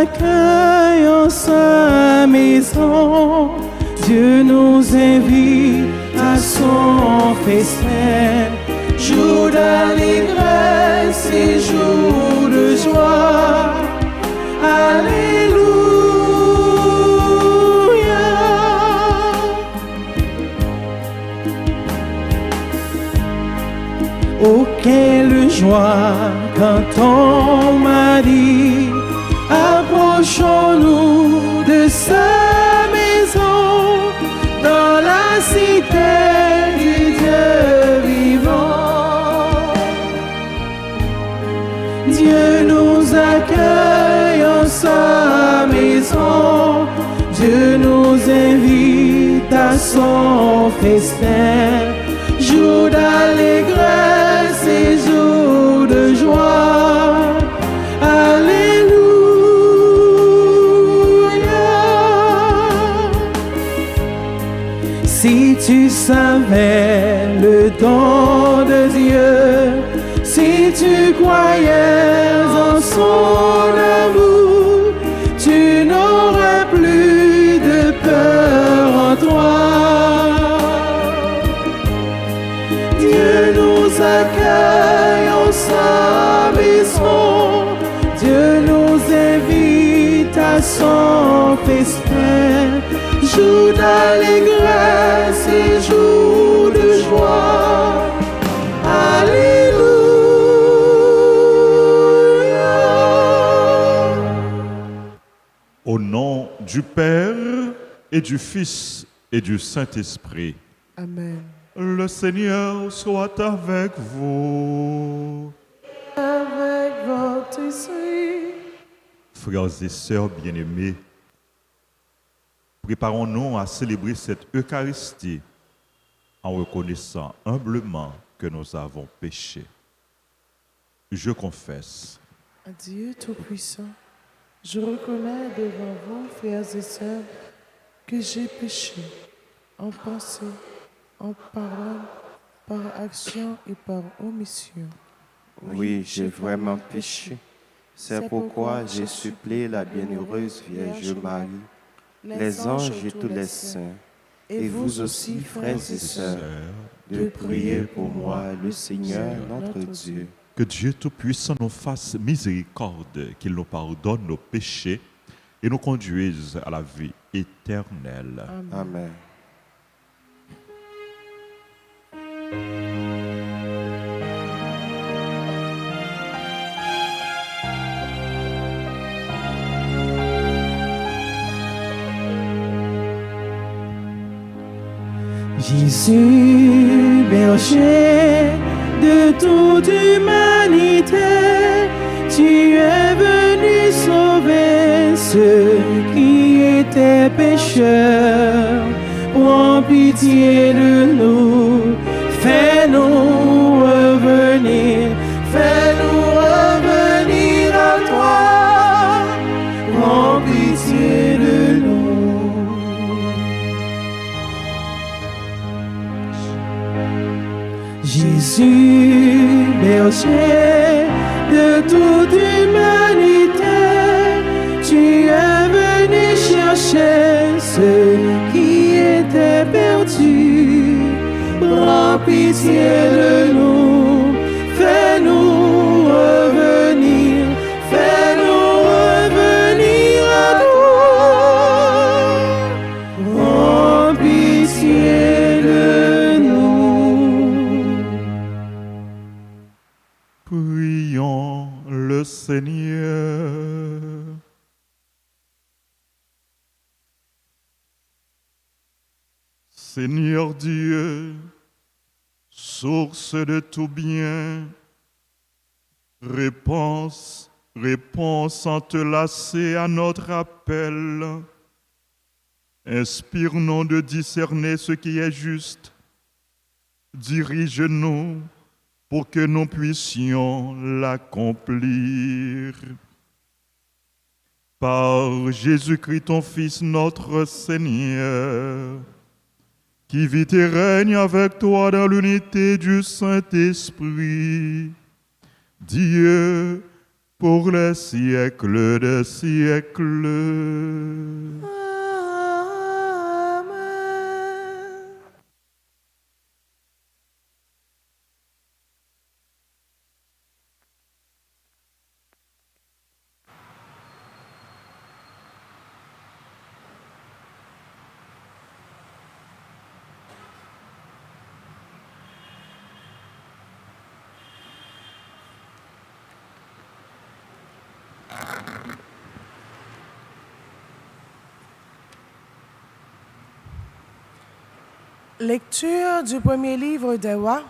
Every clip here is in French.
accueille en sa maison. Dieu nous invite à son festin. Jour d'allégresse et jour de joie. Alléluia. Oh, quelle joie quand on m'a dit, approchons-nous de sa maison, dans la cité du Dieu vivant. Dieu nous accueille en sa maison, Dieu nous invite à son festin, jour d'allégresse et jour de joie. Alléluia. Si tu savais le don de Dieu, si tu croyais en son amour, tu n'aurais plus de peur en toi. Dieu nous accueille en sa maison, Dieu nous invite à son festin, jour d'allégresse et jour de joie. Alléluia. Au nom du Père et du Fils et du Saint-Esprit. Amen. Le Seigneur soit avec vous. Avec votre esprit. Frères et sœurs bien-aimés, préparons-nous à célébrer cette Eucharistie en reconnaissant humblement que nous avons péché. Je confesse. Dieu Tout-Puissant, je reconnais devant vous, frères et sœurs, que j'ai péché en pensée, en parole, par action et par omission. Oui, j'ai vraiment péché. C'est pourquoi j'ai supplié la bienheureuse Vierge Marie, les anges et tous les saints, et vous aussi, frères et sœurs, de prier pour moi, le Seigneur notre Dieu. Que Dieu Tout-Puissant nous fasse miséricorde, qu'il nous pardonne nos péchés et nous conduise à la vie éternelle. Amen. Jésus, berger de toute humanité, tu es venu sauver ceux qui étaient pécheurs. Prends pitié de nous, fais-nous revenir à toi. Prends pitié de nous. Jésus, berger de toute humanité, tu es venu chercher ceux qui étaient perdus. Prends pitié de nous, fais-nous revenir à toi. Prends pitié de nous. Prions le Seigneur. Seigneur Dieu, source de tout bien, réponse sans te lasser à notre appel. Inspire-nous de discerner ce qui est juste. Dirige-nous pour que nous puissions l'accomplir. Par Jésus-Christ, ton Fils, notre Seigneur, qui vit et règne avec toi dans l'unité du Saint-Esprit, Dieu, pour les siècles des siècles. Amen. Lecture du premier livre des Rois,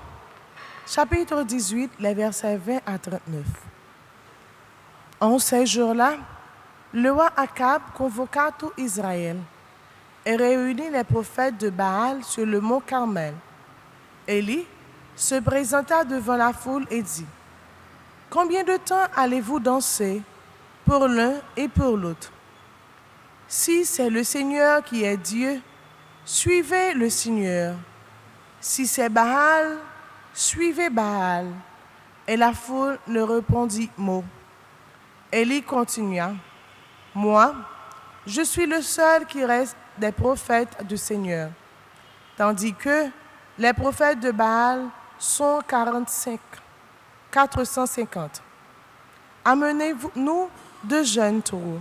chapitre 18, les versets 20 à 39. En ces jours-là, le roi Akab convoqua tout Israël et réunit les prophètes de Baal sur le mont Carmel. Élie se présenta devant la foule et dit, « Combien de temps allez-vous danser pour l'un et pour l'autre? Si c'est le Seigneur qui est Dieu, suivez le Seigneur. Si c'est Baal, suivez Baal. » Et la foule ne répondit mot. Élie continua, « Moi, je suis le seul qui reste des prophètes du Seigneur, tandis que les prophètes de Baal sont 450. Amenez-nous 2 jeunes taureaux,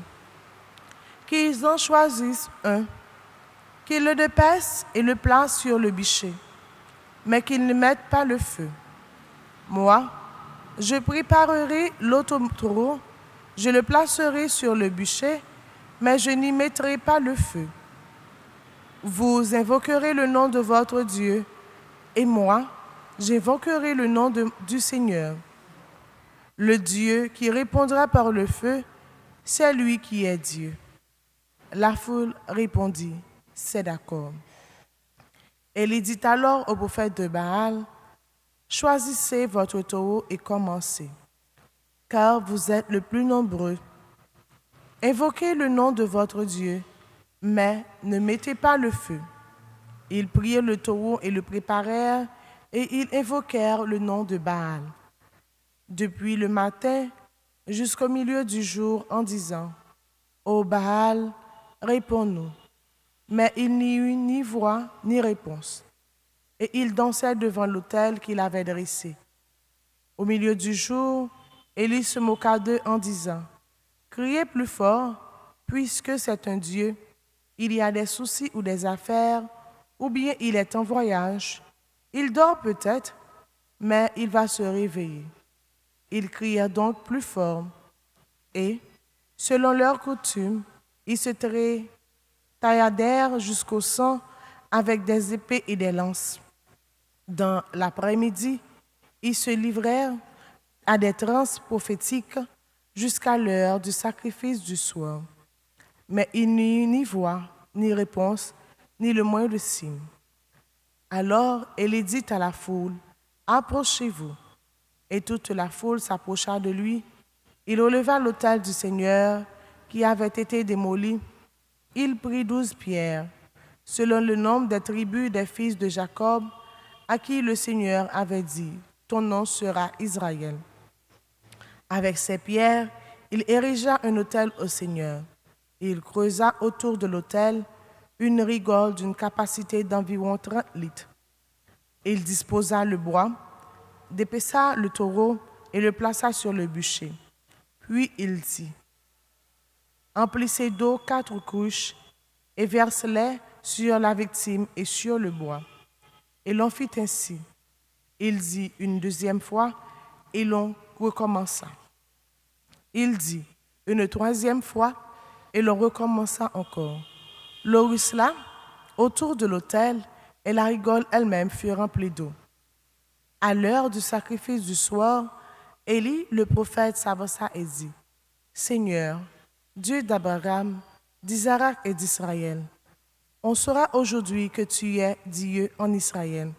qu'ils en choisissent un, qu'ils le dépècent et le placent sur le bûcher, mais qu'ils ne mettent pas le feu. Moi, je préparerai l'autre taureau, je le placerai sur le bûcher, mais je n'y mettrai pas le feu. Vous invoquerez le nom de votre Dieu, et moi, j'invoquerai le nom du Seigneur. Le Dieu qui répondra par le feu, c'est lui qui est Dieu. » La foule répondit, « C'est d'accord. » Élie dit alors au prophète de Baal, « Choisissez votre taureau et commencez, car vous êtes le plus nombreux. Invoquez le nom de votre Dieu, mais ne mettez pas le feu. » Ils prirent le taureau et le préparèrent, et ils invoquèrent le nom de Baal, depuis le matin jusqu'au milieu du jour, en disant, « Ô Baal, réponds-nous. » Mais il n'y eut ni voix ni réponse. Et ils dansaient devant l'autel qu'il avait dressé. Au milieu du jour, Élie se moqua d'eux en disant, « Criez plus fort, puisque c'est un Dieu. Il y a des soucis ou des affaires, ou bien il est en voyage. Il dort peut-être, mais il va se réveiller. » Ils crièrent donc plus fort, et, selon leur coutume, ils se tailladèrent jusqu'au sang avec des épées et des lances. Dans l'après-midi, ils se livrèrent à des transes prophétiques jusqu'à l'heure du sacrifice du soir. Mais il n'y eut ni voix, ni réponse, ni le moindre signe. Alors Élie dit à la foule, « Approchez-vous. » Et toute la foule s'approcha de lui. Il releva l'autel du Seigneur qui avait été démoli. Il prit 12 pierres, selon le nombre des tribus des fils de Jacob, à qui le Seigneur avait dit, « Ton nom sera Israël. » Avec ces pierres, il érigea un autel au Seigneur. Il creusa autour de l'autel une rigole d'une capacité d'environ 30 litres. Il disposa le bois, dépeça le taureau et le plaça sur le bûcher. Puis il dit, « Emplissez d'eau 4 couches et verse-les sur la victime et sur le bois. » Et l'on fit ainsi. Il dit une deuxième fois et l'on recommença. Il dit une troisième fois et l'on recommença encore. L'eau ruissela autour de l'autel et la rigole elle-même fut remplie d'eau. À l'heure du sacrifice du soir, Élie, le prophète, s'avança et dit, « Seigneur, Dieu d'Abraham, d'Isaac et d'Israël, on saura aujourd'hui que tu es Dieu en Israël,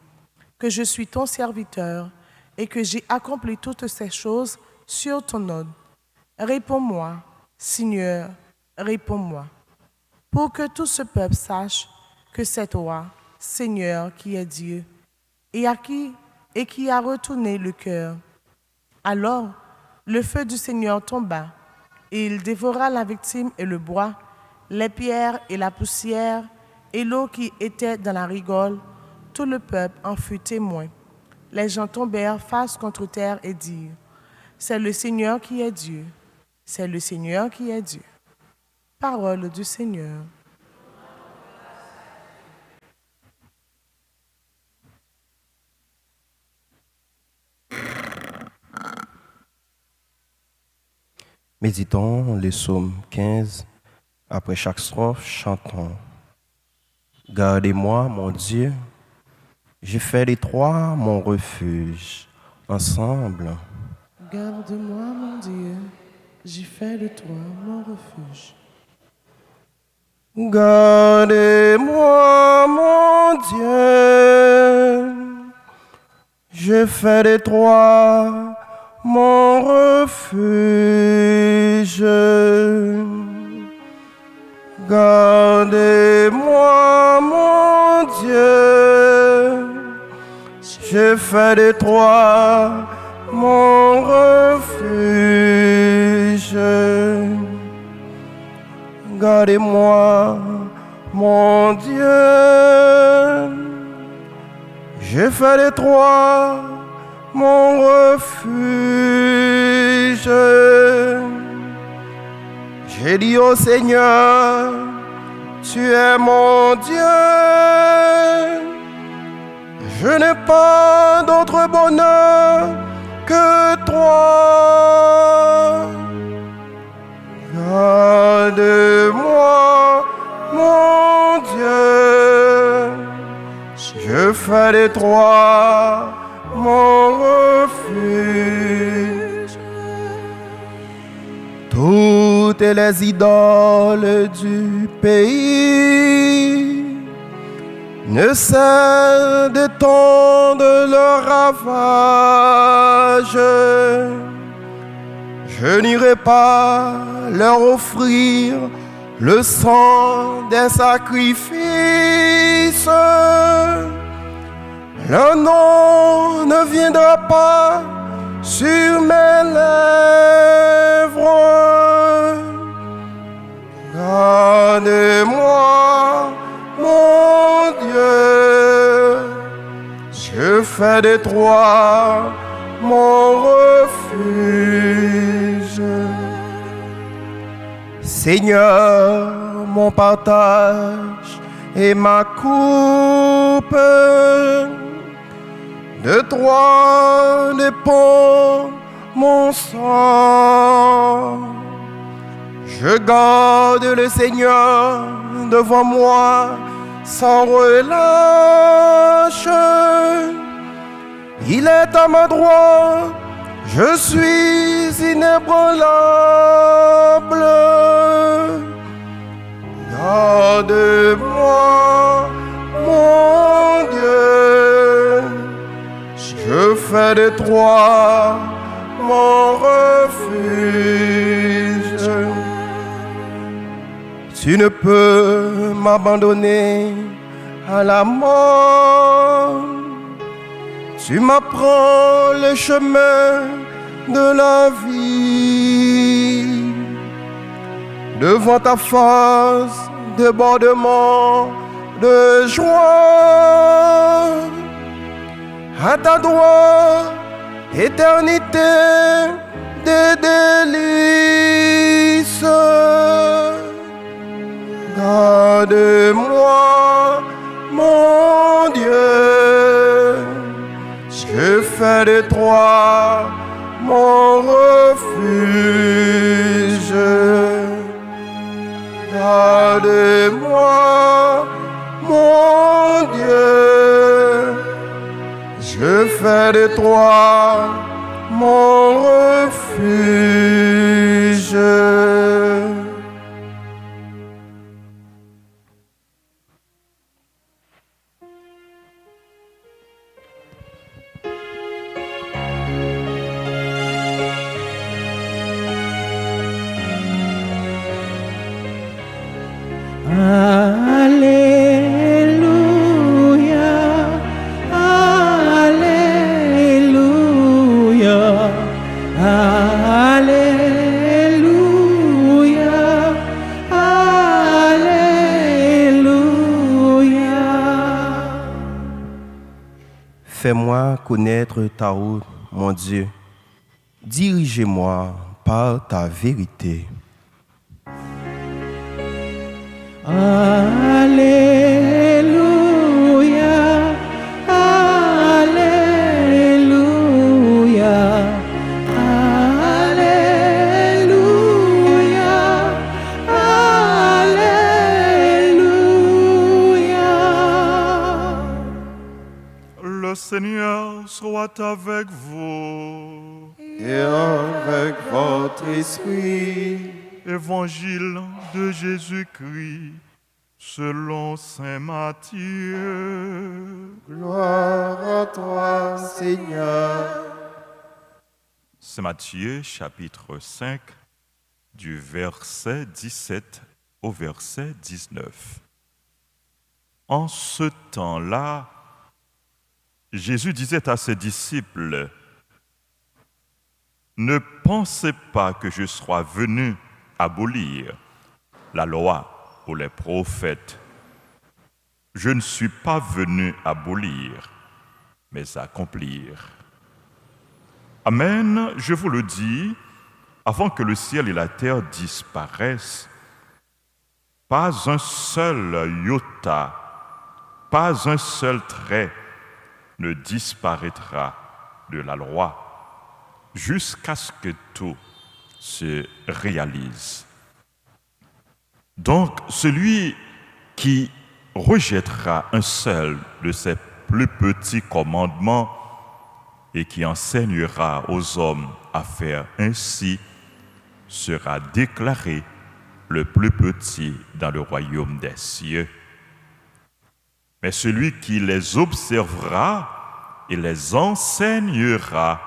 que je suis ton serviteur et que j'ai accompli toutes ces choses sur ton ordre. Réponds-moi, Seigneur, réponds-moi, pour que tout ce peuple sache que c'est toi, Seigneur, qui est Dieu, et qui a retourné le cœur. » Alors, Le feu du Seigneur tomba, et il dévora la victime et le bois, les pierres et la poussière, et l'eau qui était dans la rigole. Tout le peuple en fut témoin. Les gens tombèrent face contre terre et dirent, « C'est le Seigneur qui est Dieu. C'est le Seigneur qui est Dieu. » Parole du Seigneur. Méditons les psaumes 15. Après chaque strophe, chantons. Gardez-moi, mon Dieu, j'ai fait de toi mon refuge. Ensemble. Garde-moi, mon Dieu, j'ai fait de toi mon refuge. Gardez-moi, mon Dieu, j'ai fait de toi mon refuge. Gardez-moi, mon Dieu, j'ai fait de toi mon refuge. Gardez-moi, mon Dieu, j'ai fait de toi mon refuge. J'ai dit au Seigneur, tu es mon Dieu. Je n'ai pas d'autre bonheur que toi. Garde-moi, mon Dieu. Je fais de toi mon refuge. Toutes les idoles du pays ne cessent d'étendre leur ravage. Je n'irai pas leur offrir le sang des sacrifices. Leur nom ne viendra pas sur mes lèvres. Garde-moi, mon Dieu, je fais de toi mon refuge. Seigneur, mon partage et ma coupe, de toi dépend mon sang. Je garde le Seigneur devant moi sans relâche. Il est à ma droite, je suis inébranlable. Garde-moi, mon Dieu, je fais de toi mon refuge. Tu ne peux m'abandonner à la mort. Tu m'apprends le chemin de la vie. Devant ta face, débordement de joie. À ta droite, éternité des délices. Garde-moi, mon Dieu, je fais de toi mon refuge. Garde-moi, mon Dieu, je fais de toi mon refuge. Alléluia, Alléluia, Alléluia. Fais-moi connaître ta route, mon Dieu. Dirigez-moi par ta vérité. Alléluia, Alléluia, Alléluia, Alléluia. Le Seigneur soit avec vous. Et avec votre esprit. Évangile de Jésus-Christ selon saint Matthieu. Gloire à toi, Seigneur. Saint Matthieu, chapitre 5, du verset 17 au verset 19. En ce temps-là, Jésus disait à ses disciples, « Ne pensez pas que je sois venu abolir la loi ou les prophètes. Je ne suis pas venu abolir, mais accomplir. Amen, je vous le dis, avant que le ciel et la terre disparaissent, pas un seul iota, pas un seul trait ne disparaîtra de la loi jusqu'à ce que tout se réalise. Donc, celui qui rejettera un seul de ces plus petits commandements et qui enseignera aux hommes à faire ainsi sera déclaré le plus petit dans le royaume des cieux. Mais celui qui les observera et les enseignera,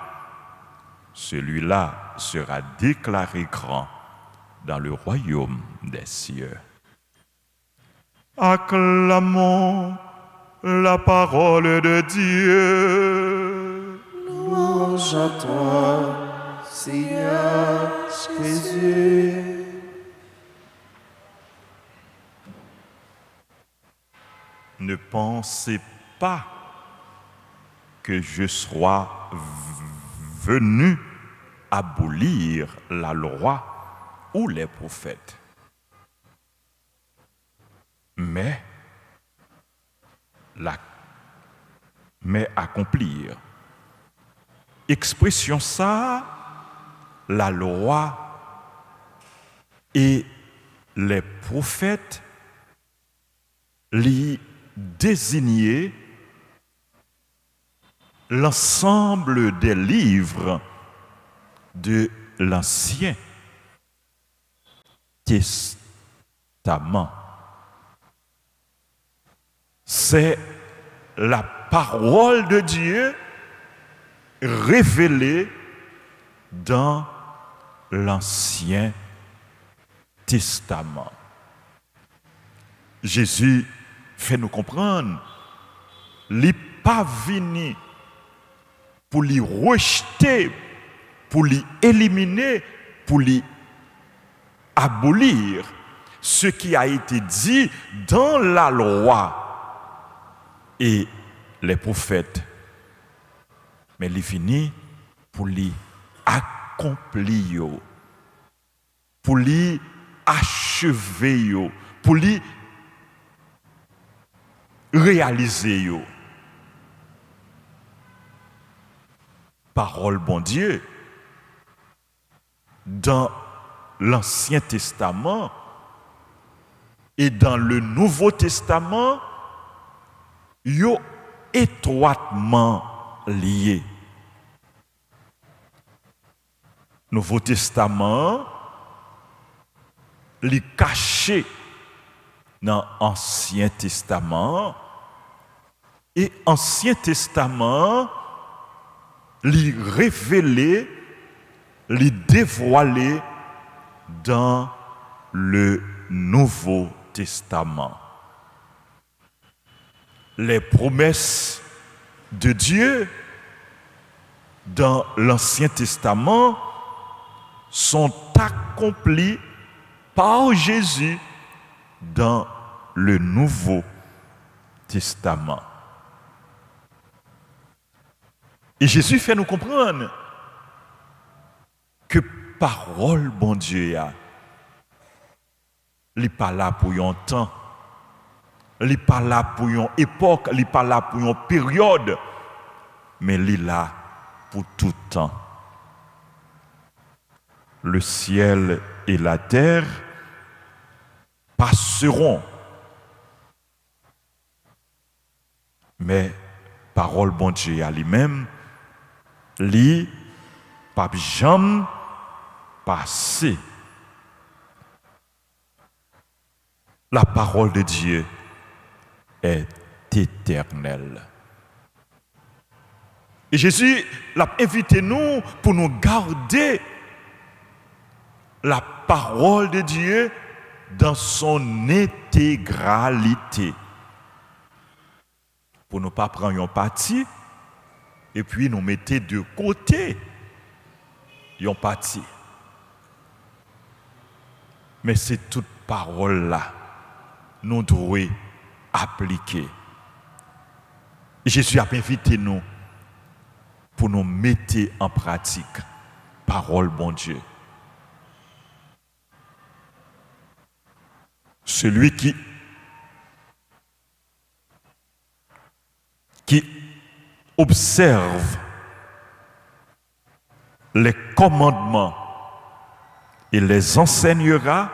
celui-là sera déclaré grand dans le royaume des cieux. Acclamons la parole de Dieu. Louange à toi, Seigneur Jésus. Ne pensez pas que je sois venu abolir la loi ou les prophètes, mais accomplir. Expression ça, la loi et les prophètes les désigner l'ensemble des livres de l'Ancien Testament. C'est la parole de Dieu révélée dans l'Ancien Testament. Jésus fait nous comprendre, il n'est pas venu pour les rejeter, pour les éliminer, pour les abolir ce qui a été dit dans la loi et les prophètes. Mais il est venu pour les accomplir, pour les achever, pour les réaliser. Parole bon Dieu, dans l'Ancien Testament et dans le Nouveau Testament, yo étroitement liés. Nouveau Testament, li caché dans l'Ancien Testament et Ancien Testament li révélé, li dévoilé dans le Nouveau Testament. Les promesses de Dieu dans l'Ancien Testament sont accomplies par Jésus dans le Nouveau Testament. Et Jésus fait nous comprendre que parole, bon Dieu, il n'est pas là pour un temps, il n'est pas là pour une époque, il n'est pas là pour une période, mais il est là pour tout temps. Le ciel et la terre passeront, mais parole bon Dieu à lui-même, lui, pas jamais passer. La parole de Dieu est éternelle. Et Jésus l'a invité nous pour nous garder la parole de Dieu dans son intégralité. Pour ne pas prendre un parti et puis nous mettre de côté un parti. Mais c'est toute parole là nous devons appliquer. Jésus a invité nous pour nous mettre en pratique parole bon Dieu. Celui qui observe les commandements et les enseignera,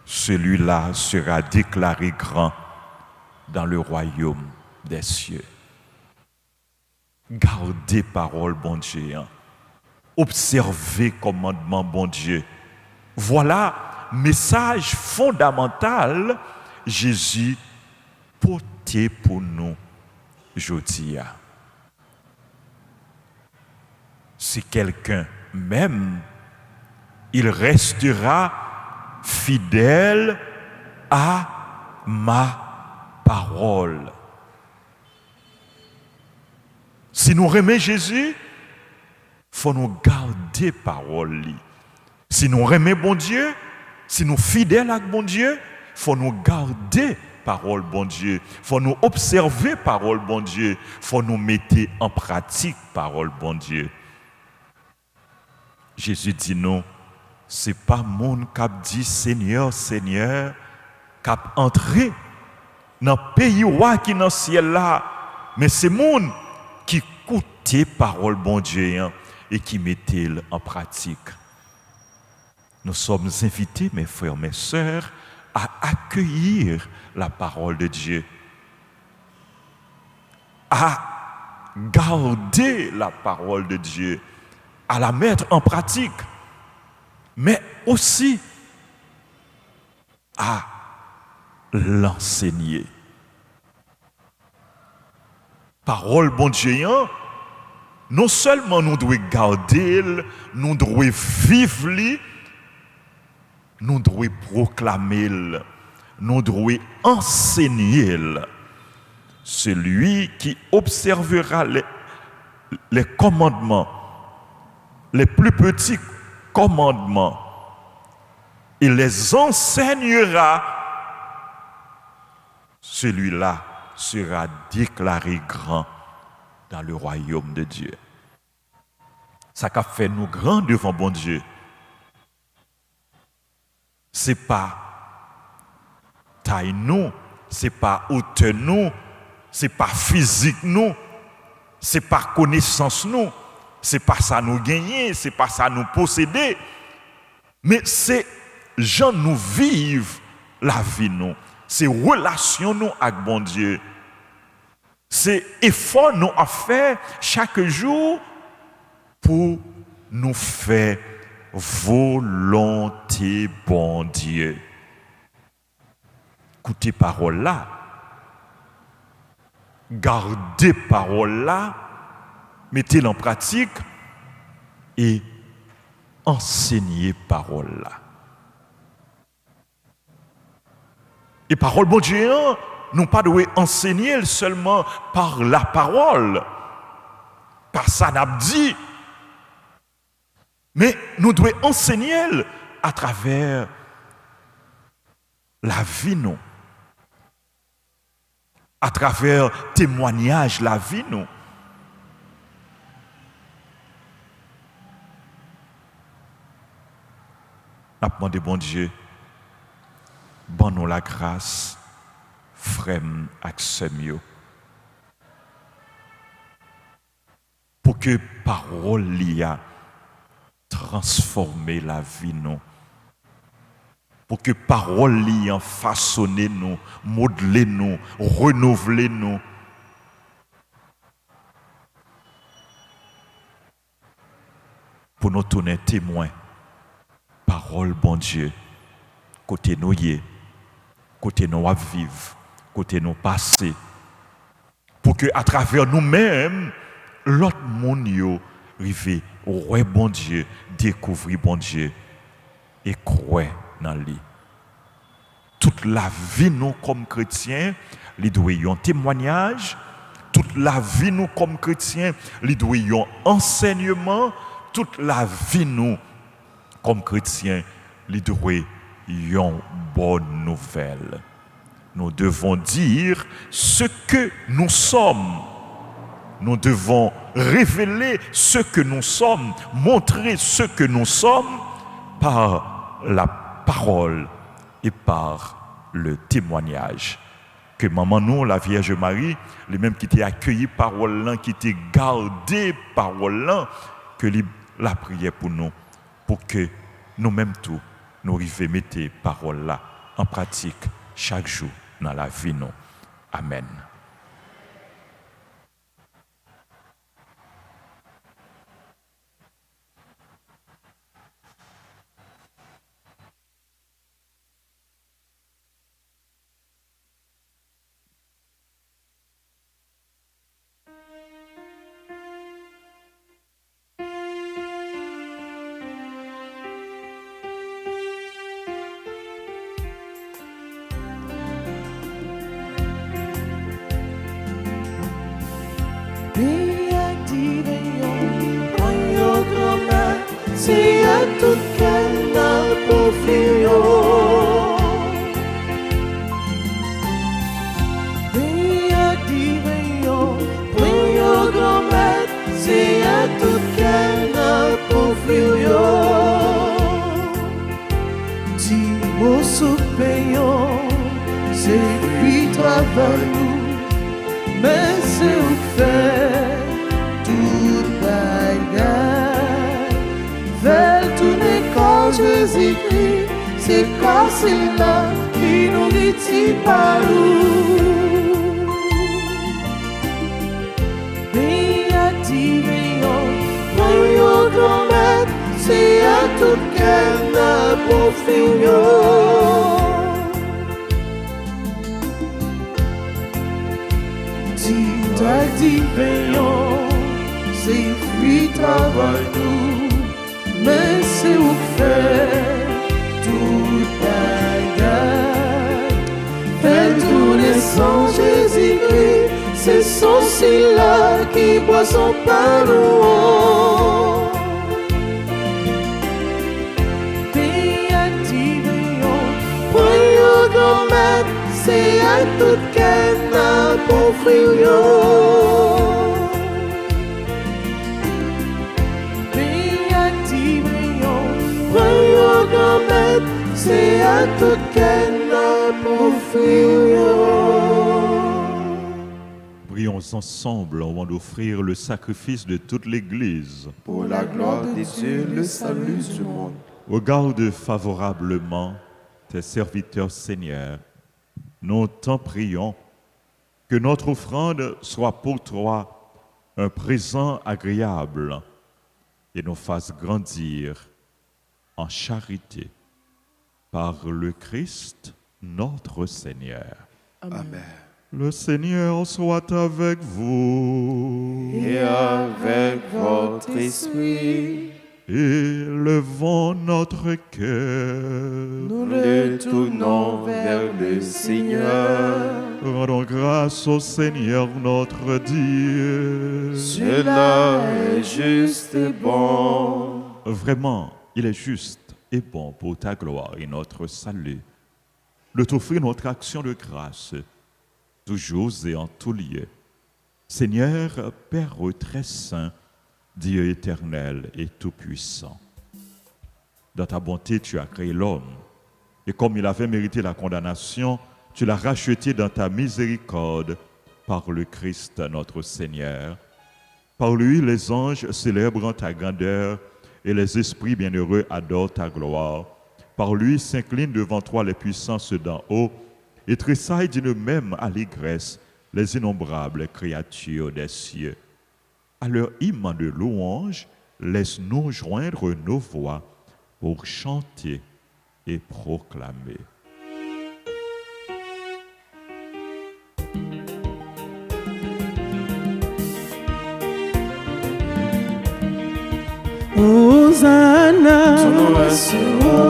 celui-là sera déclaré grand dans le royaume des cieux. Gardez parole, bon Dieu. Observez commandement, bon Dieu. Voilà message fondamental Jésus porté pour nous aujourd'hui. Si quelqu'un m'aime, il restera fidèle à ma parole. Si nous aimons Jésus, il faut nous garder parole. Si nous aimons bon Dieu, si nous sommes fidèles à bon Dieu, il faut nous garder parole bon Dieu. Il faut nous observer parole bon Dieu. Il faut nous mettre en pratique parole bon Dieu. Jésus dit non, ce n'est pas mon qui a dit Seigneur, Seigneur, qui a entré dans le pays qui est dans le ciel là, mais c'est mon qui écoutait parole bon Dieu et qui mettait en pratique. Nous sommes invités, mes frères, mes sœurs, à accueillir la parole de Dieu, à garder la parole de Dieu, à la mettre en pratique, mais aussi à l'enseigner. Parole bon Dieu, non seulement nous devons garder, nous devons vivre, nous devons proclamer, nous devons enseigner. Celui qui observera les commandements, les plus petits commandements, et les enseignera, celui-là sera déclaré grand dans le royaume de Dieu. Ça qu'a fait nous grands devant bon Dieu. C'est pas taille nous, c'est pas hauteur nous, c'est pas physique nous, c'est pas connaissance nous, c'est pas ça nous gagner, c'est pas ça nous posséder, mais c'est gens nous vivent la vie nous, c'est relation nous avec bon Dieu, c'est effort nous à faire chaque jour pour nous faire volonté bon Dieu. Écoutez parole là, gardez parole là, mettez-la en pratique et enseignez parole là. Et parole bon Dieu, nous pas devons enseigner seulement par la parole, par ça n'a dit, mais nous devons enseigner à travers la vie nous, à travers témoignage la vie nous, a demandé bon Dieu, bon nous la grâce, frère ak sœur yo, pour que parole li a transformer la vie nous, pour que parole li a façonner nous, modeler nous, renouveler nous. Pour nous tourner témoins, parole bon Dieu, côté nous y est, côté nous à vivre, côté nous passer, pour que à travers nous-mêmes, l'autre monde yo rive ouais bon Dieu, découvrir bon Dieu et croire dans lui. Toute la vie nous comme chrétiens, li doit y un témoignage, toute la vie nous comme chrétiens, li doit y un enseignement, toute la vie nous comme chrétiens, li doit y une bonne nouvelle. Nous devons dire ce que nous sommes. Nous devons révéler ce que nous sommes, montrer ce que nous sommes par la parole et par le témoignage. Que maman nous, la Vierge Marie, les mêmes qui étaient accueillis parole là, qui étaient gardés parole là, que la prière pour nous, pour que nous-mêmes tout, nous arrivions à mettre parole là en pratique chaque jour dans la vie nous. Amen. C'est à tout canard pour frio. Brio grand-mère, c'est à tout canard pour frio. Dis-moi sous payant, c'est lui travail nous, mais c'est au fait tout bagarre. Tourner quand Jésus-Christ, c'est quand c'est là qui nous dit par où. Voyons grand-mère, c'est à tout qu'elle pour finir. Dis payant, c'est lui travail nous. Mais c'est où fait tout bagarre. Fait tourner sans Jésus-Christ, c'est son là qui boit son pardon. Voyons grand-mère, c'est à tout qu'elle n'a pour frio. C'est à tout qu'elle n'a pour Prions ensemble avant d'offrir le sacrifice de toute l'Église. Pour la gloire de Dieu, le salut du monde. Regarde favorablement tes serviteurs, Seigneur. Nous t'en prions que notre offrande soit pour toi un présent agréable et nous fasse grandir en charité par le Christ notre Seigneur. Amen. Le Seigneur soit avec vous. Et avec votre esprit. Élevons notre cœur. Nous le tournons vers le Seigneur. Rendons grâce au Seigneur notre Dieu. Cela est juste et bon. Vraiment, il est juste et bon pour ta gloire et notre salut, de t'offrir notre action de grâce, toujours et en tout lieu. Seigneur, Père très saint, Dieu éternel et tout-puissant, Dans ta bonté, tu as créé l'homme. Et comme il avait mérité la condamnation, tu l'as racheté dans ta miséricorde par le Christ notre Seigneur. Par lui, les anges célèbrent ta grandeur et les esprits bienheureux adorent ta gloire. Par lui s'inclinent devant toi les puissances d'en haut et tressaillent d'une même allégresse les innombrables créatures des cieux. À leur hymne de louange, laisse-nous joindre nos voix pour chanter et proclamer. Hosanna, Hosanna,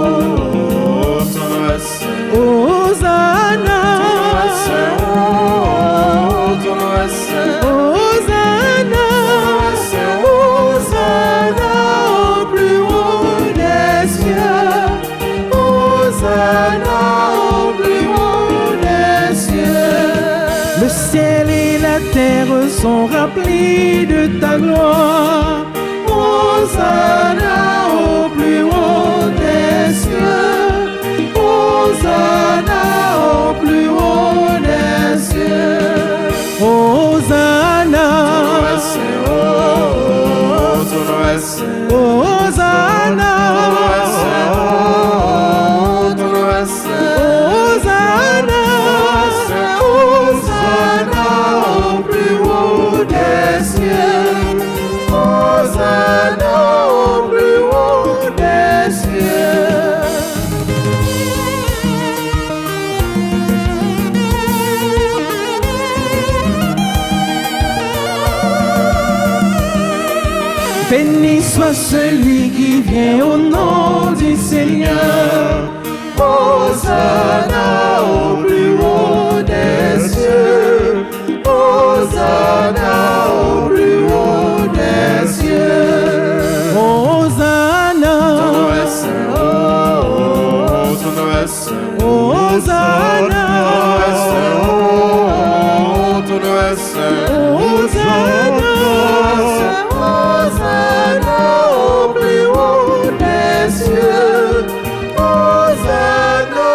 Hosanna, Hosanna au plus haut des cieux, Hosanna au plus haut des cieux. Le ciel et la terre sont remplis de ta gloire. Hosanna au plus haut des cieux, Hosanna au plus haut des cieux, Hosanna, Hosanna, Hosanna, Hosanna au plus haut des cieux, Hosanna au plus haut des cieux. Béni soit celui qui vient au nom du Seigneur. Hosanna au plus haut des cieux. Hosanna au plus haut des cieux. Hosanna. Hosanna. Hosanna au plus haut des cieux. Hosanna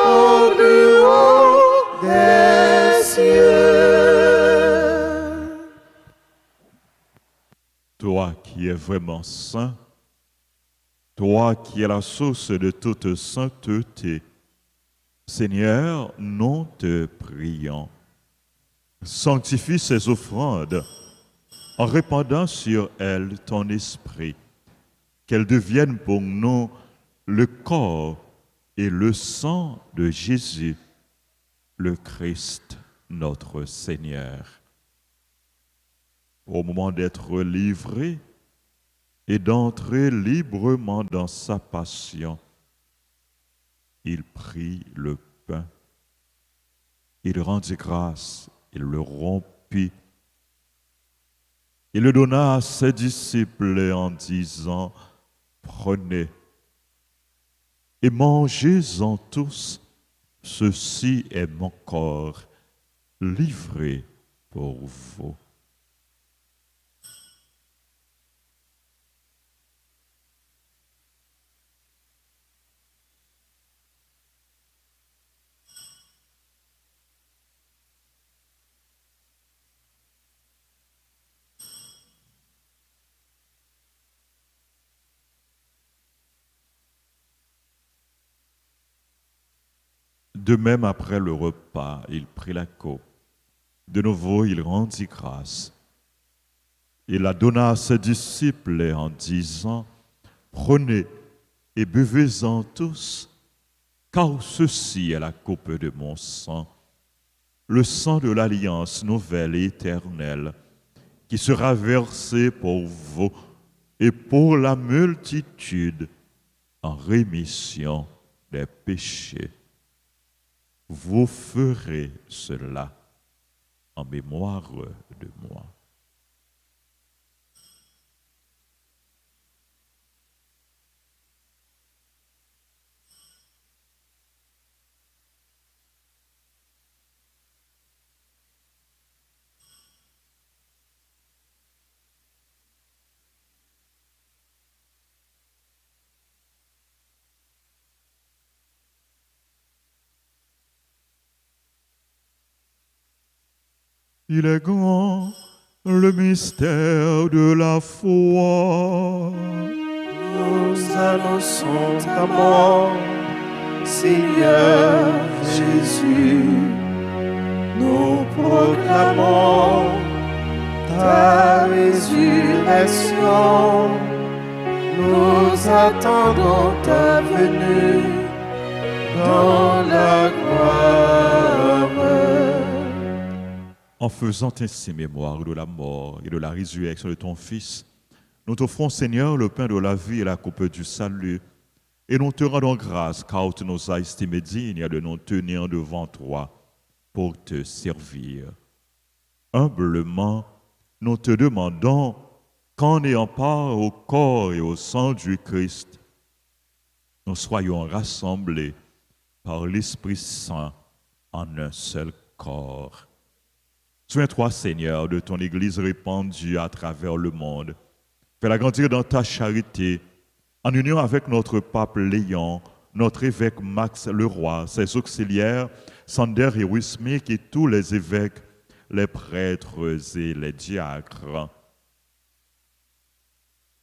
au plus haut des cieux. Toi qui es vraiment saint, toi qui es la source de toute sainteté, Seigneur, nous te prions. Sanctifie ces offrandes en répandant sur elles ton esprit, qu'elles deviennent pour nous le corps et le sang de Jésus, le Christ, notre Seigneur. Au moment d'être livré et d'entrer librement dans sa passion, il prit le pain, il rendit grâce, il le rompit, il le donna à ses disciples en disant, prenez et mangez-en tous, ceci est mon corps livré pour vous. De même, après le repas, il prit la coupe. De nouveau, il rendit grâce. Il la donna à ses disciples en disant, prenez et buvez-en tous, car ceci est la coupe de mon sang, le sang de l'alliance nouvelle et éternelle, qui sera versé pour vous et pour la multitude en rémission des péchés. Vous ferez cela en mémoire de moi. Il est grand le mystère de la foi. Nous annonçons ta mort, Seigneur Jésus. Nous proclamons ta résurrection. Nous attendons ta venue dans la gloire. En faisant ainsi mémoire de la mort et de la résurrection de ton Fils, nous t'offrons, Seigneur, le pain de la vie et la coupe du salut, et nous te rendons grâce car tu nous as estimés dignes de nous tenir devant toi pour te servir. Humblement, nous te demandons qu'en ayant part au corps et au sang du Christ, nous soyons rassemblés par l'Esprit Saint en un seul corps. Souviens-toi, Seigneur, de ton Église répandue à travers le monde. Fais-la grandir dans ta charité, en union avec notre pape Léon, notre évêque Max Leroy, ses auxiliaires, Sander et Wismik et tous les évêques, les prêtres et les diacres.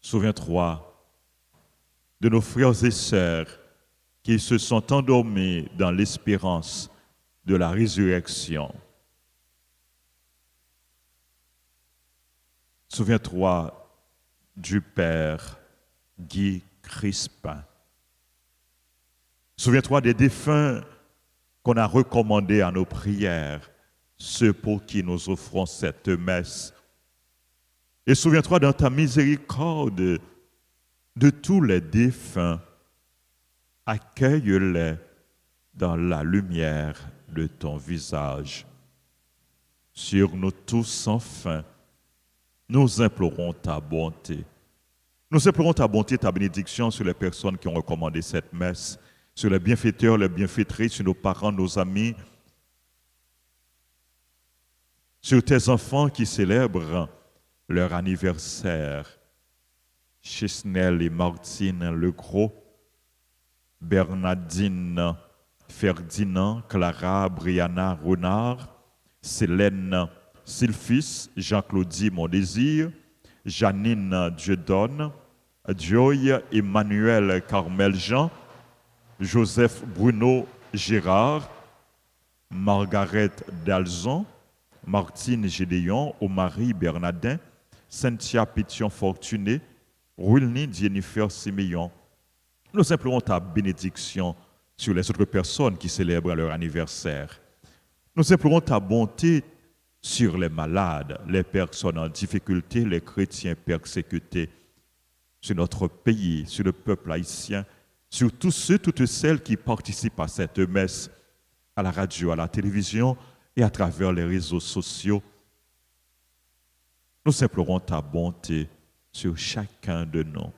Souviens-toi de nos frères et sœurs qui se sont endormis dans l'espérance de la résurrection. Souviens-toi du Père Guy Crispin. Souviens-toi des défunts qu'on a recommandés à nos prières, ceux pour qui nous offrons cette messe. Et souviens-toi dans ta miséricorde de tous les défunts. Accueille-les dans la lumière de ton visage. Sur nous tous, enfin, nous implorons ta bonté. Nous implorons ta bonté, ta bénédiction sur les personnes qui ont recommandé cette messe, sur les bienfaiteurs, les bienfaitrices, sur nos parents, nos amis, sur tes enfants qui célèbrent leur anniversaire. Chisnel et Martine Legros, Bernardine Ferdinand, Clara, Brianna Renard, Célène Sylphis, Jean-Claudie Mondésir, Janine Dieudonne, Joy Emmanuel Carmel Jean, Joseph Bruno Gérard, Margaret Dalzon, Martine Gédéon, Omari Bernardin, Cynthia Pétion Fortuné, Wilny Jennifer Siméon. Nous implorons ta bénédiction sur les autres personnes qui célèbrent leur anniversaire. Nous implorons ta bonté sur les malades, les personnes en difficulté, les chrétiens persécutés, sur notre pays, sur le peuple haïtien, sur tous ceux, toutes celles qui participent à cette messe, à la radio, à la télévision et à travers les réseaux sociaux. Nous implorons ta bonté sur chacun de nous.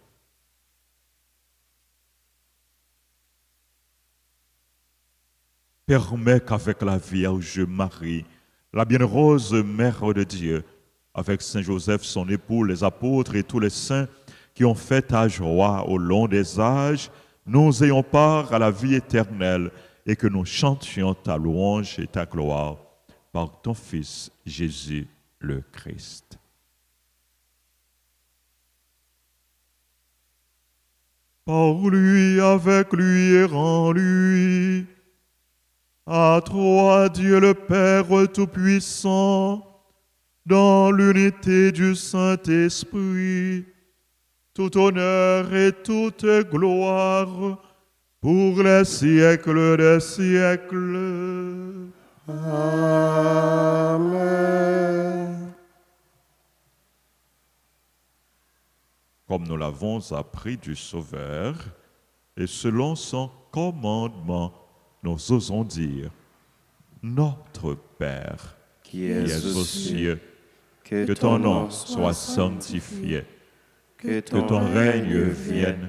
Permets qu'avec la Vierge Marie, la bienheureuse Mère de Dieu, avec Saint Joseph, son époux, les apôtres et tous les saints qui ont fait ta joie au long des âges, nous ayons part à la vie éternelle et que nous chantions ta louange et ta gloire par ton Fils Jésus le Christ. Par lui, avec lui et en lui, à toi, Dieu le Père Tout-Puissant, dans l'unité du Saint-Esprit, tout honneur et toute gloire pour les siècles des siècles. Amen. Comme nous l'avons appris du Sauveur, et selon son commandement, nous osons dire, notre Père, qui es aux cieux, que ton nom soit sanctifié, que ton règne vienne,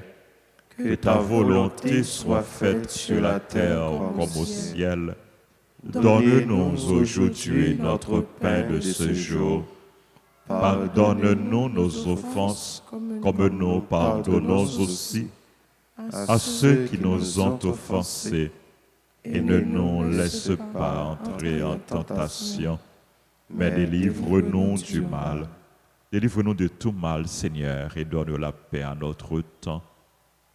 que ta volonté soit faite sur la terre comme au ciel. Donne-nous aujourd'hui notre pain de ce jour. Pardonne-nous nos offenses, comme nous pardonnons aussi à ceux qui nous ont offensés. Et ne nous laisse pas entrer en tentation, mais délivre-nous du mal. Délivre-nous de tout mal, Seigneur, et donne la paix à notre temps.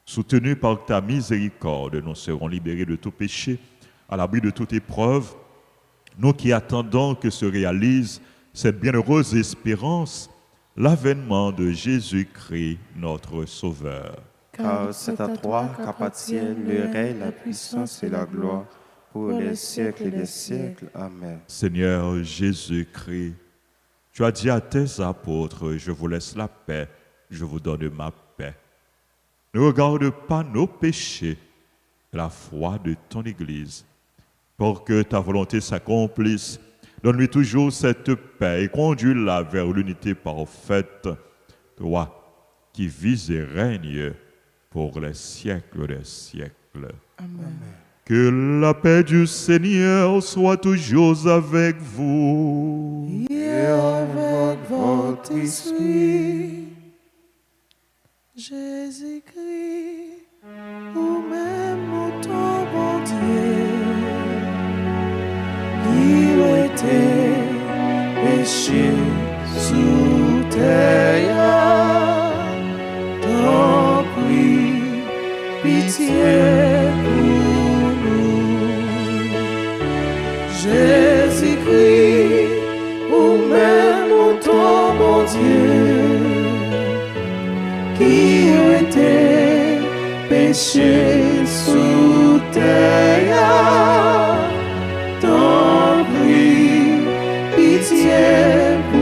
Soutenus par ta miséricorde, nous serons libérés de tout péché, à l'abri de toute épreuve. Nous qui attendons que se réalise cette bienheureuse espérance, l'avènement de Jésus-Christ, notre Sauveur. Car c'est à toi qu'appartiennent le règne, la puissance et la gloire, pour les siècles des siècles. Amen. Seigneur Jésus-Christ, tu as dit à tes apôtres, je vous laisse la paix, je vous donne ma paix. Ne regarde pas nos péchés, la foi de ton Église. Pour que ta volonté s'accomplisse, donne-lui toujours cette paix et conduis-la vers l'unité parfaite, toi qui vis et règnes pour les siècles des siècles. Amen. Que la paix du Seigneur soit toujours avec vous. Et avec votre esprit, Jésus-Christ, vous-même ton bon Dieu, qui était péché sous terre, t'en prie, pitié pour nous. Jésus-Christ, vous-même ton bon Dieu, qui était péché sous terre, t'en prie, pitié pour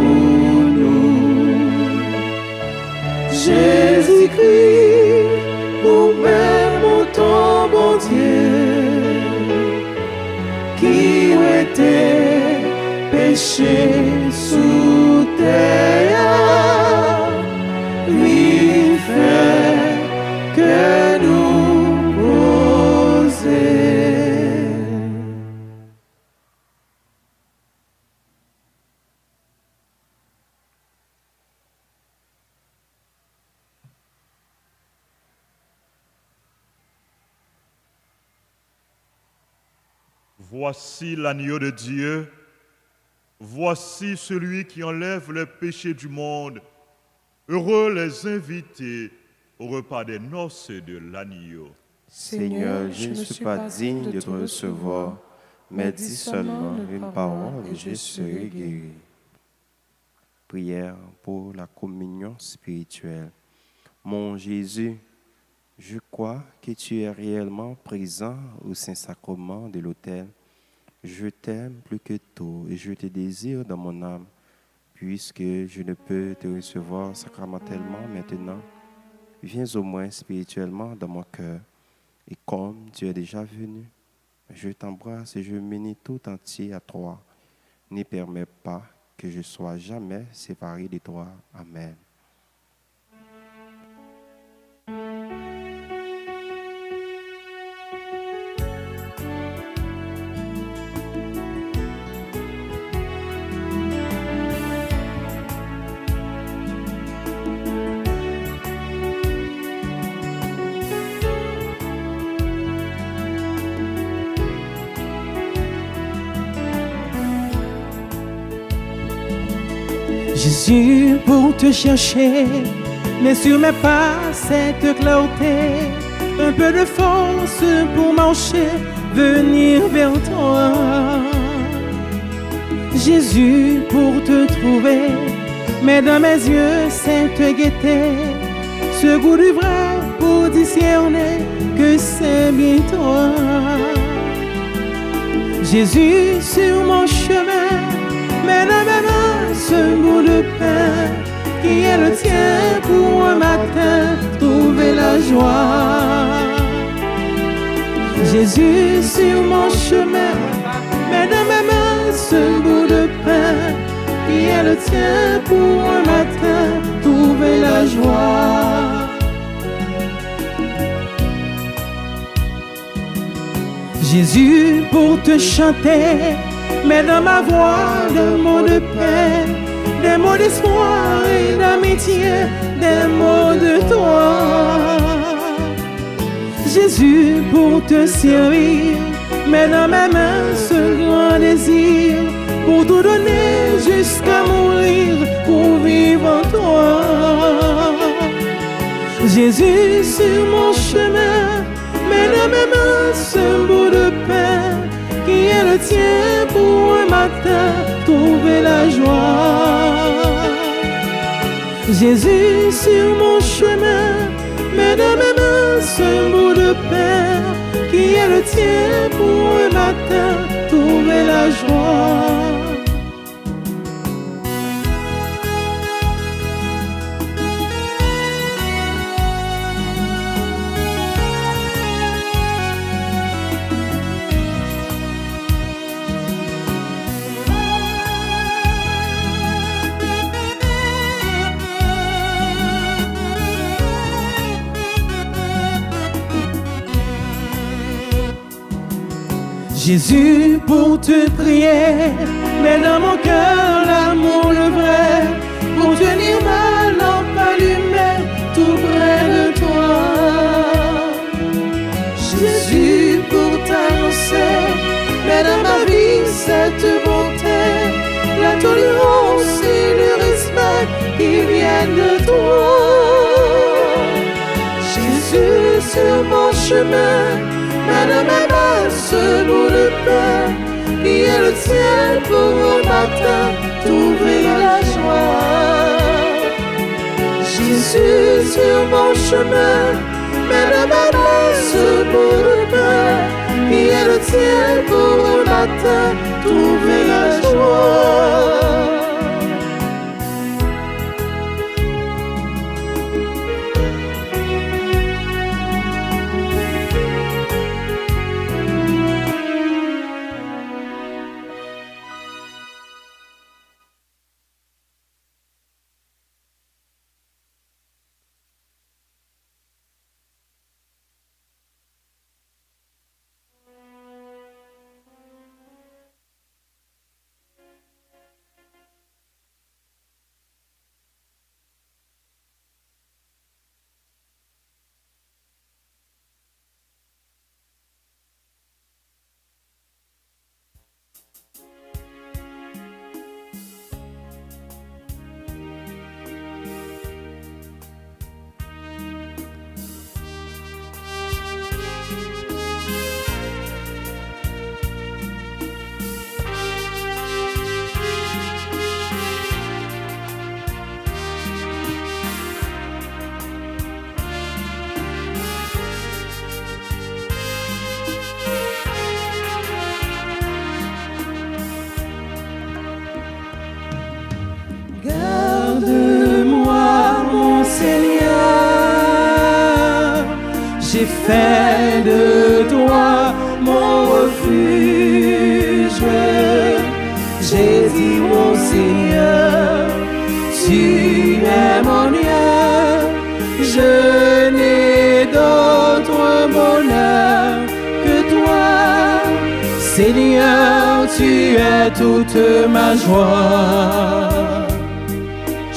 nous. Jésus-Christ, vous-même ton bon Dieu, qui était péché sous terre, lui fait que nous poser. Voici l'agneau de Dieu, voici celui qui enlève les péchés du monde. Heureux les invités au repas des noces de l'agneau. Seigneur, je ne suis pas digne de te recevoir, mais dis seulement une parole et je serai guéri. Prière pour la communion spirituelle. Mon Jésus, je crois que tu es réellement présent au Saint-Sacrement de l'autel. Je t'aime plus que tout et je te désire dans mon âme. Puisque je ne peux te recevoir sacramentellement maintenant, viens au moins spirituellement dans mon cœur. Et comme tu es déjà venu, je t'embrasse et je m'unis tout entier à toi. Ne permets pas que je sois jamais séparé de toi. Amen. Jésus, pour te chercher, mais sur mes pas cette clarté, un peu de force pour marcher, venir vers toi. Jésus, pour te trouver, mais dans mes yeux cette gaieté, ce goût du vrai pour discerner que c'est bien toi. Jésus, sur mon chemin, mais dans mes mains ce bout de pain qui est le tien pour un matin trouver la joie. Jésus sur mon chemin, mais dans mes mains ce bout de pain qui est le tien pour un matin trouver la joie. Jésus pour te chanter, mais dans ma voix, des mots de paix, des mots d'espoir et d'amitié, des mots de toi. Jésus, pour te servir, mais dans mes mains ce grand désir, pour tout donner, je jusqu'à mourir pour vivre en toi. Jésus sur mon chemin, mets dans mes mains ce bout de pain qui est le tien pour un matin trouver la joie. Jésus sur mon chemin, mets dans mes mains ce bout de pain qui est le tien pour un matin trouver la joie. Jésus, pour te prier, mets dans mon cœur l'amour le vrai, pour tenir ma lampe allumée tout près de toi. Jésus, pour t'annoncer, mets dans ma vie cette bonté, la tolérance et le respect qui viennent de toi. Jésus, sur mon chemin, mets dans mes mains ce bout de pain qui est le tien pour un matin trouver la joie. Jésus sur mon chemin, mets dans mes mains ce bout de pain qui est le tien pour un matin trouver la joie. J'ai fait de toi mon refuge. J'ai dit mon Seigneur, tu es mon Dieu. Je n'ai d'autre bonheur que toi. Seigneur, tu es toute ma joie.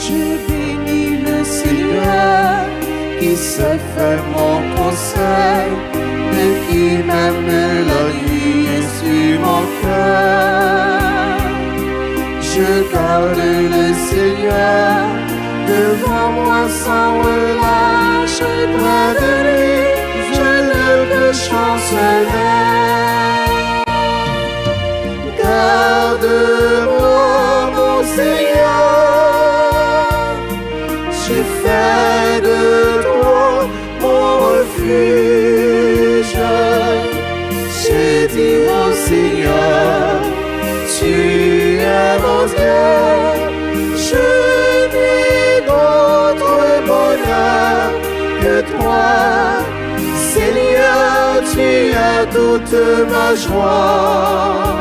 Je bénis le Seigneur qui se fait mon conseil, de qui m'aime la nuit et suit mon cœur. Je garde le Seigneur devant moi sans relâche, près de lui je ne peux chanceler. Garde-moi mon Seigneur, tu fais de toi mon refuge. J'ai dit mon Seigneur, tu es mon Dieu. Je n'ai d'autre bonheur que toi. Seigneur, tu as toute ma joie.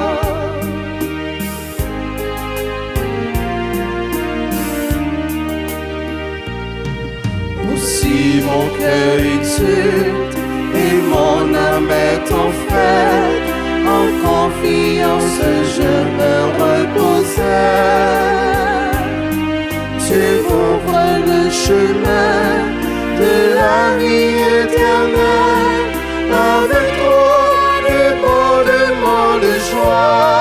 Si mon cœur exulte et mon âme est en fête, en confiance je me reposais. Tu m'ouvres le chemin de la vie éternelle, avec toi débordement de joie.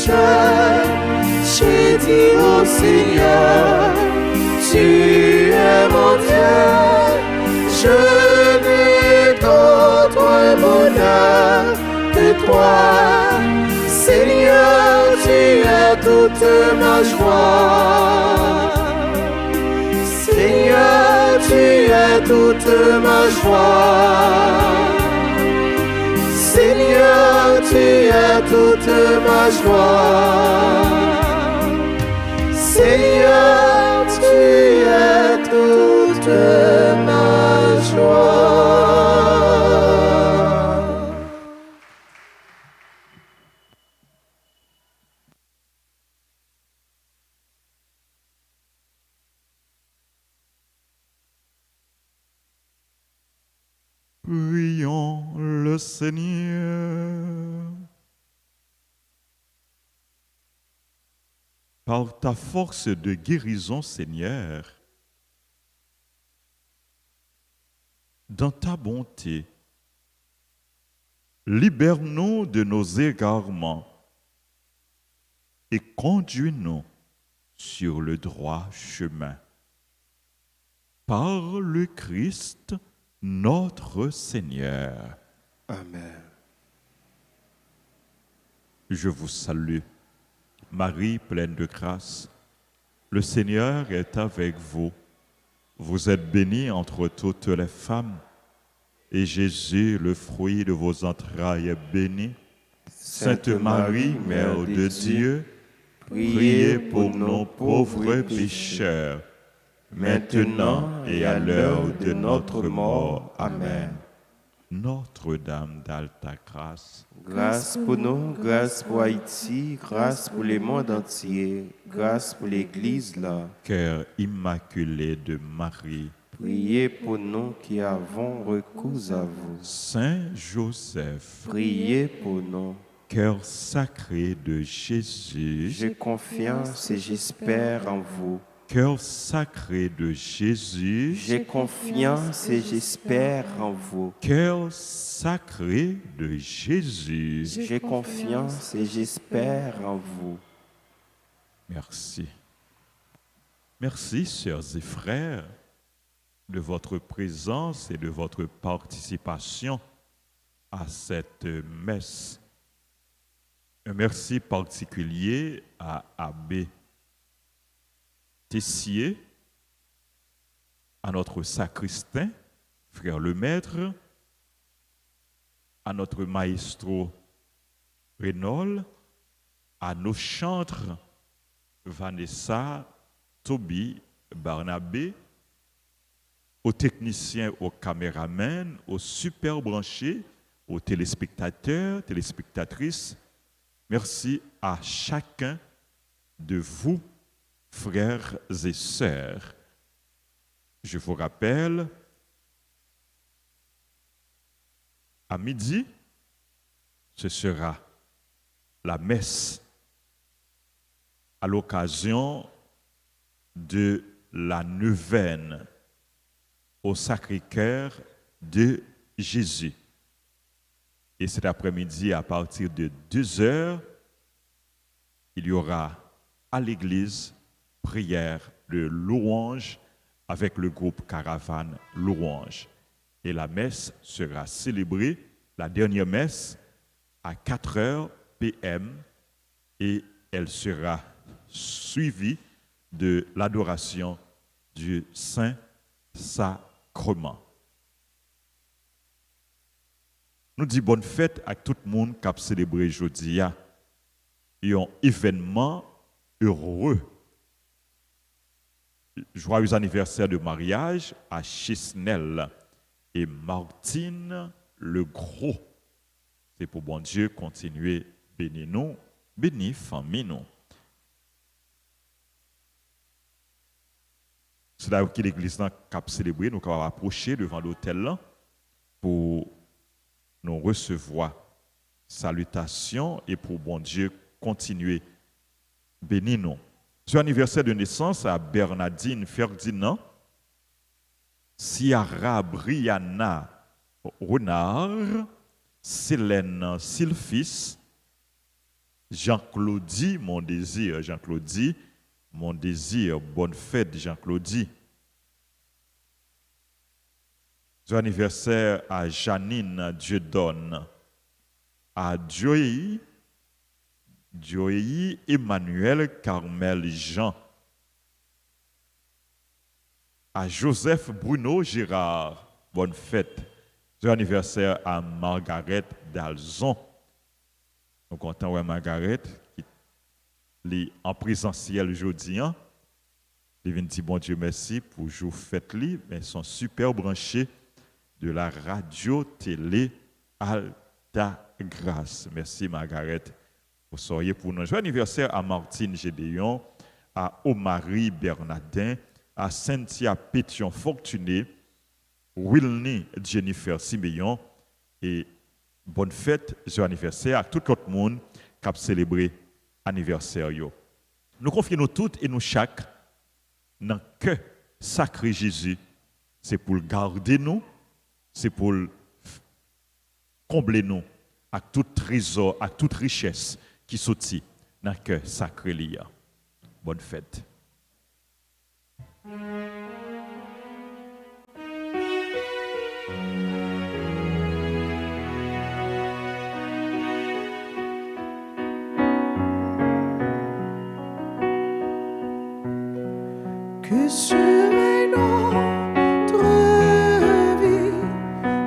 pécheur. J'ai dit au Seigneur, tu es mon Dieu. Je n'ai d'autre bonheur que toi. Seigneur, tu es toute ma joie. Seigneur, tu es toute ma joie. Seigneur, tu es toute ma joie. Seigneur, tu es toute ma joie. Prions le Seigneur. Par ta force de guérison, Seigneur, dans ta bonté, libère-nous de nos égarements et conduis-nous sur le droit chemin. Par le Christ, notre Seigneur. Amen. Je vous salue, Marie pleine de grâce. Le Seigneur est avec vous. Vous êtes bénie entre toutes les femmes, et Jésus, le fruit de vos entrailles, est béni. Sainte Marie, Mère de Dieu, priez pour nos pauvres pécheurs, maintenant et à l'heure de notre mort. Amen. Notre-Dame d'Alta Grâce, Grâce pour nous, grâce pour Haïti, grâce pour le monde entier, grâce pour l'Église là. cœur immaculé de Marie, Priez pour nous qui avons recours à vous. Saint Joseph, Priez pour nous. cœur sacré de Jésus, J'ai confiance et j'espère en vous. cœur sacré de Jésus, J'ai confiance et j'espère en vous. cœur sacré de Jésus. J'ai confiance et j'espère en vous. Merci. Merci, sœurs et frères, de votre présence et de votre participation à cette messe. Un merci particulier à Abbé Tessier, à notre sacristain, frère le maître, à notre maestro Renaud, à nos chantres Vanessa, Toby, Barnabé, aux techniciens, aux caméramans, aux super branchés, aux téléspectateurs, téléspectatrices. Merci à chacun de vous, frères et sœurs. Je vous rappelle, à midi, ce sera la messe à l'occasion de la neuvaine au Sacré-Cœur de Jésus. Et cet après-midi, à partir de 2h, il y aura à l'église prière de louange avec le groupe Caravane Louange. Et la messe sera célébrée, la dernière messe, à 4h p.m. et elle sera suivie de l'adoration du Saint-Sacrement. Nous disons bonne fête à tout le monde qui a célébré aujourd'hui. Et un événement heureux. Joyeux anniversaire de mariage à Chisnel et Martine le Gros. C'est pour bon Dieu continuer bénir nous, bénir famille nous. C'est là que l'église a célébré, nous allons approcher devant l'autel là pour nous recevoir. Salutations et pour bon Dieu continuer bénir nous. Sur anniversaire de naissance à Bernardine Ferdinand, Ciara Brianna Renard, Célène Sylphis, Jean-Claudie, mon désir. Jean-Claudie, mon désir. Bonne fête, Jean-Claudie. Joyeux anniversaire à Janine Dieudonne, à Joey Emmanuel Carmel Jean, à Joseph Bruno Gérard, bonne fête. Joyeux anniversaire à Margaret Dalzon. Nous comptons avec Margaret qui est en présentiel aujourd'hui. Je viens dire bon Dieu merci pour jour fête li, mais ils sont super branchés de la radio télé Alta Grâce. Merci Margaret pour soyez pour nous. Joyeux anniversaire à Martine Gédéon, à Omari Bernardin, à Cynthia Pétion Fortuné, Wilny Jennifer Siméon et bonne fête, joyeux anniversaire à tout le monde qui a célébré l'anniversaire. Nous confions nous toutes et nous chaque dans que sacré Jésus, c'est pour garder nous, c'est pour combler nous à tout trésor, à toute richesse qui sortit dans le cœur sacré lié. Bonne fête. Que sur notre vie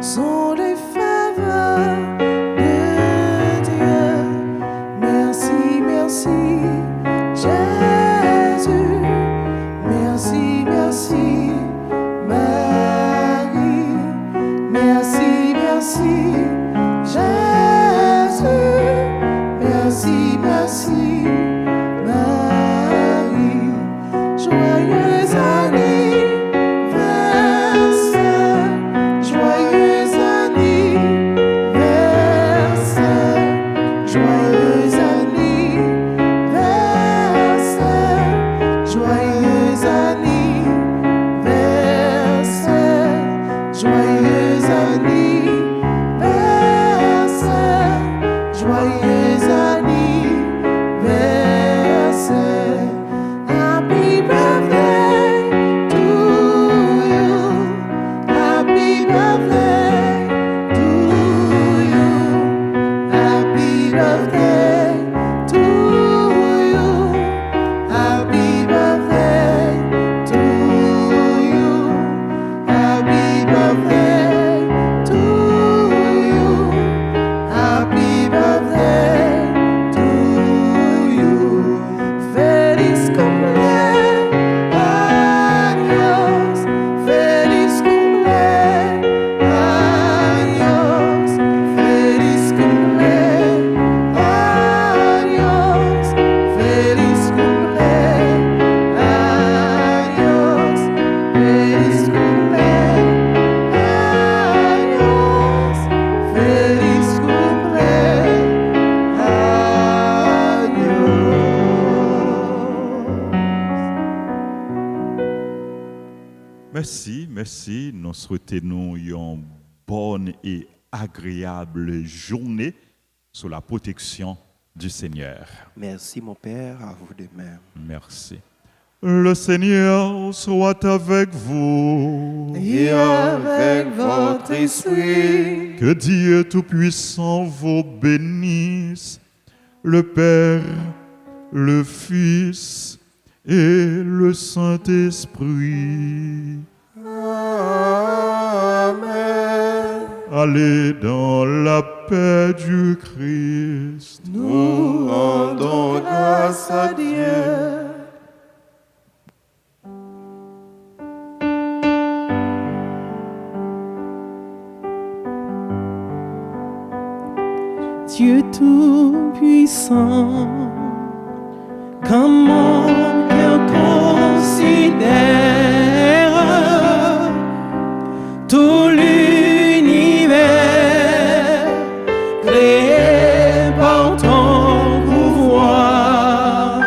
sont les faveurs de Dieu. Merci, merci, Jésus. Merci, merci, Marie. Merci, merci, Jésus. Merci, merci, Marie. Joyeux anniversaire, joyeux anniversaire, joyeux anniversaire, joyeux anniversaire, joyeux anniversaire, joyeux anniversaire. Happy birthday to you. Happy birthday to you. Happy birthday to you. Happy birthday to you. Happy birthday to you. Happy birthday to you. Feliz cumpleaños, feliz cumpleaños, feliz cumpleaños, feliz cumpleaños, feliz cumpleaños, feliz cumpleaños. Merci. Nous souhaitons une bonne et agréable journée sous la protection du Seigneur. Merci mon Père, à vous de même. Merci. Le Seigneur soit avec vous. Et avec votre esprit, Que Dieu Tout-Puissant vous bénisse, le Père, le Fils et le Saint-Esprit. Amen. Allez dans la paix du Christ. Nous rendons grâce à Dieu. Dieu Tout-Puissant, comme mon cœur considère tout l'univers créé par ton pouvoir,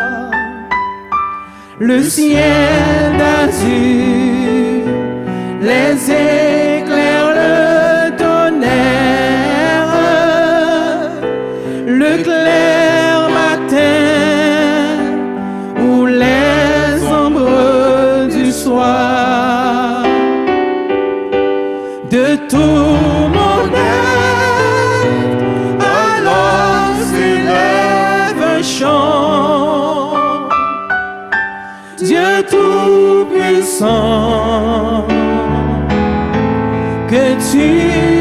le ciel d'azur, les éclairs, le tonnerre, le clair Dieu Tout-Puissant, que tu